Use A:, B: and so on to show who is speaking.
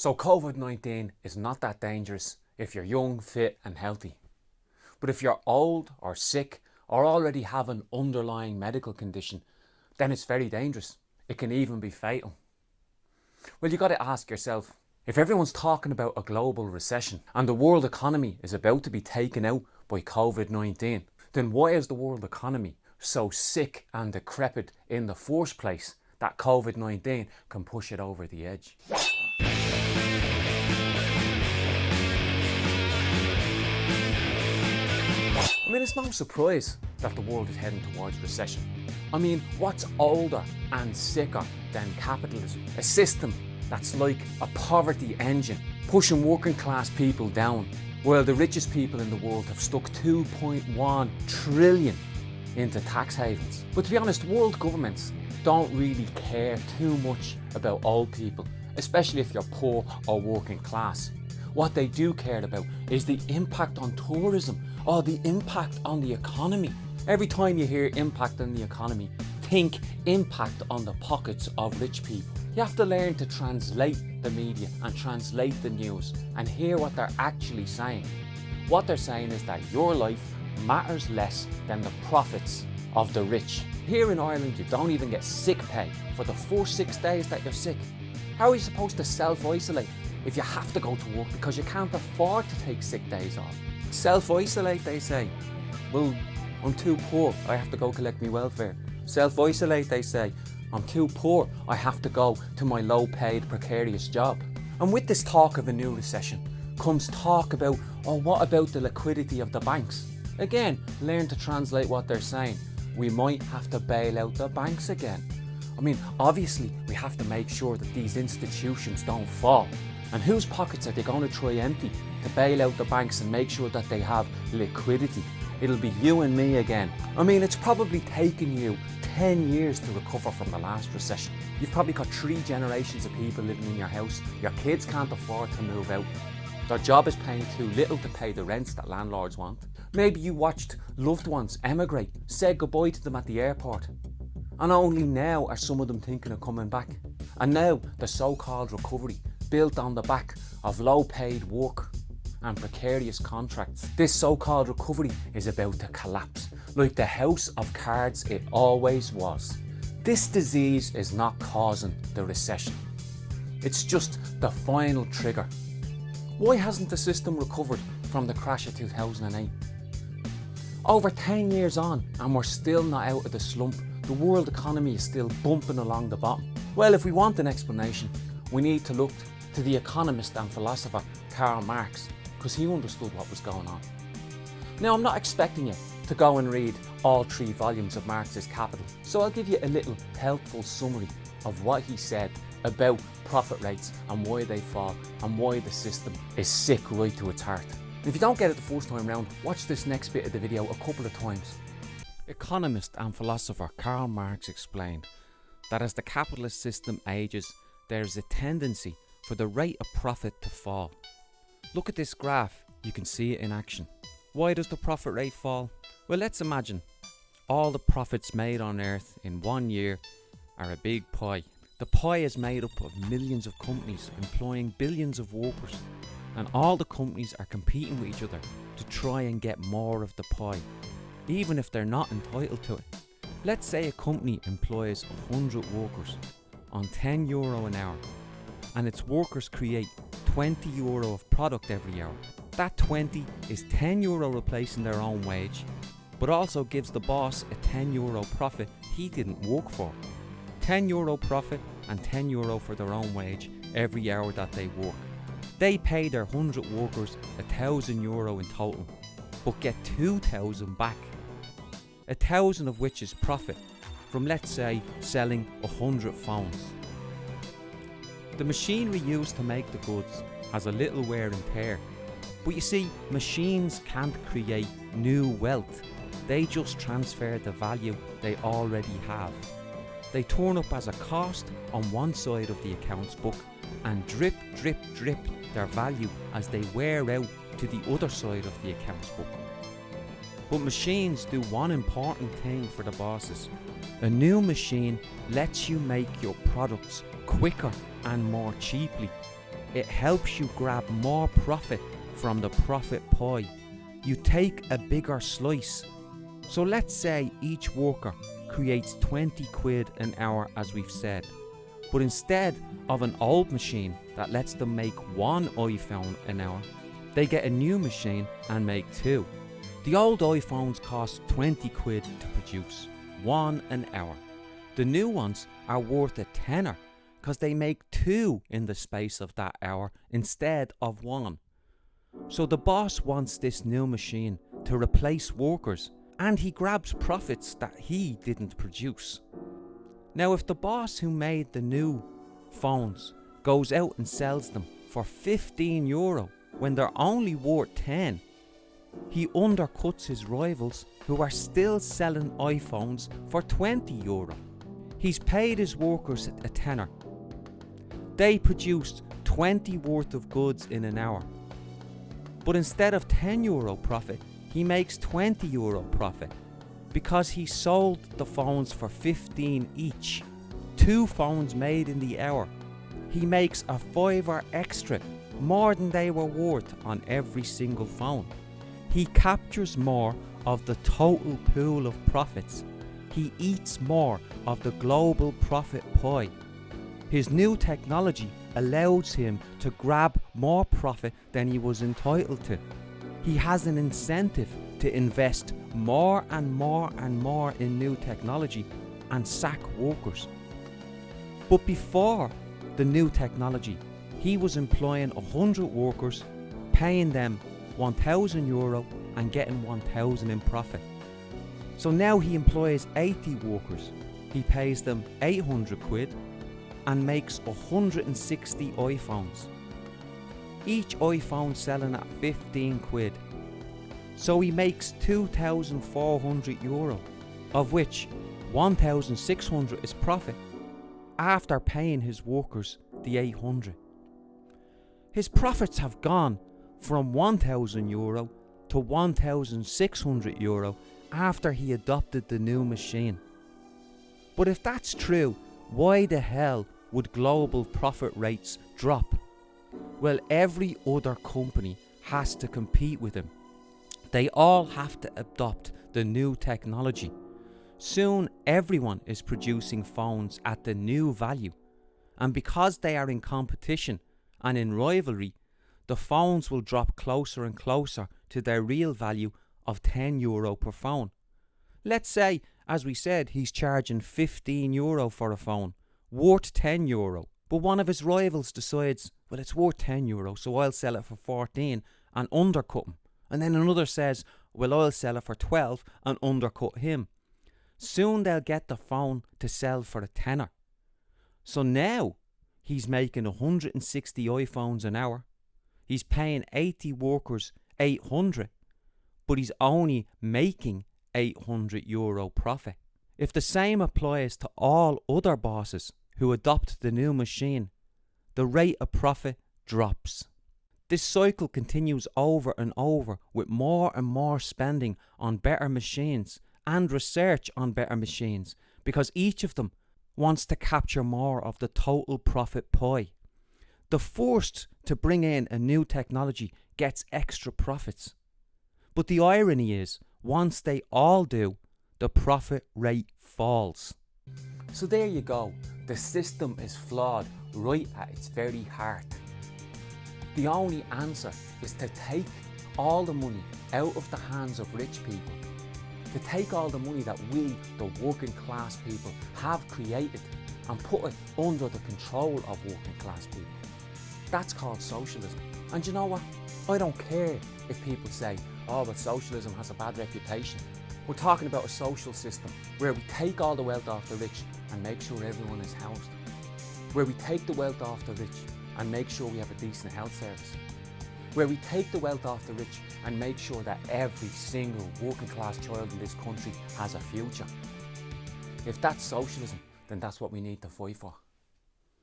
A: So Covid-19 is not that dangerous if you're young, fit and healthy. But if you're old or sick or already have an underlying medical condition, then it's very dangerous. It can even be fatal. Well, you got to ask yourself, if everyone's talking about a global recession and the world economy is about to be taken out by Covid-19, then why is the world economy so sick and decrepit in the first place that Covid-19 can push it over the edge? I mean, it's no surprise that the world is heading towards recession. I mean, what's older and sicker than capitalism? A system that's like a poverty engine, pushing working class people down, while the richest people in the world have stuck 2.1 trillion into tax havens. But to be honest, world governments don't really care too much about old people, especially if you're poor or working class. What they do care about is the impact on tourism or the impact on the economy. Every time you hear impact on the economy, think impact on the pockets of rich people. You have to learn to translate the media and translate the news and hear what they're actually saying. What they're saying is that your life matters less than the profits of the rich. Here in Ireland, you don't even get sick pay for the first 6 days that you're sick. How are you supposed to self-isolate if you have to go to work because you can't afford to take sick days off? Self-isolate, they say. Well, I'm too poor, I have to go collect my welfare. Self-isolate, they say. I'm too poor, I have to go to my low-paid, precarious job. And with this talk of a new recession comes talk about, oh, what about the liquidity of the banks? Again, learn to translate what they're saying. We might have to bail out the banks again. I mean, obviously, we have to make sure that these institutions don't fall. And whose pockets are they going to try empty to bail out the banks and make sure that they have liquidity? It'll be you and me again. I mean, it's probably taken you 10 years to recover from the last recession. You've probably got 3 generations of people living in your house. Your kids can't afford to move out. Their job is paying too little to pay the rents that landlords want. Maybe you watched loved ones emigrate, said goodbye to them at the airport. And only now are some of them thinking of coming back. And now the so-called recovery, built on the back of low-paid work and precarious contracts. This so-called recovery is about to collapse, like the house of cards it always was. This disease is not causing the recession. It's just the final trigger. Why hasn't the system recovered from the crash of 2008? Over 10 years on, and we're still not out of the slump. The world economy is still bumping along the bottom. Well, if we want an explanation, we need to look to the economist and philosopher Karl Marx, because he understood what was going on. Now, I'm not expecting you to go and read all 3 volumes of Marx's Capital, so I'll give you a little helpful summary of what he said about profit rates and why they fall and why the system is sick right to its heart. And if you don't get it the first time round, watch this next bit of the video a couple of times. Economist and philosopher Karl Marx explained that as the capitalist system ages, there is a tendency for the rate of profit to fall. Look at this graph, you can see it in action. Why does the profit rate fall? Well, let's imagine all the profits made on earth in 1 year are a big pie. The pie is made up of millions of companies employing billions of workers, and all the companies are competing with each other to try and get more of the pie, even if they're not entitled to it. Let's say a company employs 100 workers on €10 an hour, and its workers create €20 of product every hour. That 20 is €10 replacing their own wage, but also gives the boss a €10 profit he didn't work for. €10 profit and €10 for their own wage every hour that they work. They pay their 100 workers €1,000 in total, but get 2,000 back. 1,000 of which is profit from, let's say, selling 100 phones. The machinery used to make the goods has a little wear and tear, but you see, machines can't create new wealth. They just transfer the value they already have. They turn up as a cost on one side of the accounts book and drip, drip, drip their value as they wear out to the other side of the accounts book. But machines do one important thing for the bosses. A new machine lets you make your products quicker and more cheaply.
B: It helps you grab more profit from the profit pie. You take a bigger slice. So let's say each worker creates 20 quid an hour, as we've said. But instead of an old machine that lets them make one iPhone an hour, they get a new machine and make two. The old iPhones cost 20 quid to produce, one an hour. The new ones are worth a tenner because they make two in the space of that hour instead of one. So the boss wants this new machine to replace workers, and he grabs profits that he didn't produce. Now if the boss who made the new phones goes out and sells them for €15 when they're only worth 10, he undercuts his rivals who are still selling iPhones for €20. He's paid his workers a tenner. They produced 20 worth of goods in an hour. But instead of €10 profit, he makes €20 profit because he sold the phones for 15 each. 2 phones made in the hour. He makes a £5 extra, more than they were worth on every single phone. He captures more of the total pool of profits. He eats more of the global profit pie. His new technology allows him to grab more profit than he was entitled to. He has an incentive to invest more and more and more in new technology and sack workers. But before the new technology, he was employing 100 workers, paying them €1,000 and getting 1,000 in profit. So now he employs 80 workers. He pays them 800 quid and makes 160 iPhones. Each iPhone selling at 15 quid. So he makes €2,400, of which 1,600 is profit after paying his workers the 800. His profits have gone from €1,000 to €1,600 after he adopted the new machine. But if that's true, why the hell would global profit rates drop? Well, every other company has to compete with him. They all have to adopt the new technology. Soon everyone is producing phones at the new value. And because they are in competition and in rivalry, the phones will drop closer and closer to their real value of €10 per phone. Let's say, as we said, he's charging €15 for a phone, worth €10. But one of his rivals decides, well, it's worth €10, so I'll sell it for 14 and undercut him. And then another says, well, I'll sell it for 12 and undercut him. Soon they'll get the phone to sell for a tenner. So now he's making 160 iPhones an hour. He's paying 80 workers 800, but he's only making €800 profit. If the same applies to all other bosses who adopt the new machine, the rate of profit drops. This cycle continues over and over with more and more spending on better machines and research on better machines because each of them wants to capture more of the total profit pie. The first to bring in a new technology gets extra profits. But the irony is, once they all do, the profit rate falls.
A: So there you go. The system is flawed right at its very heart. The only answer is to take all the money out of the hands of rich people, to take all the money that we, the working class people, have created and put it under the control of working class people. That's called socialism. And you know what? I don't care if people say, oh, but socialism has a bad reputation. We're talking about a social system where we take all the wealth off the rich and make sure everyone is housed. Where we take the wealth off the rich and make sure we have a decent health service. Where we take the wealth off the rich and make sure that every single working class child in this country has a future. If that's socialism, then that's what we need to fight for.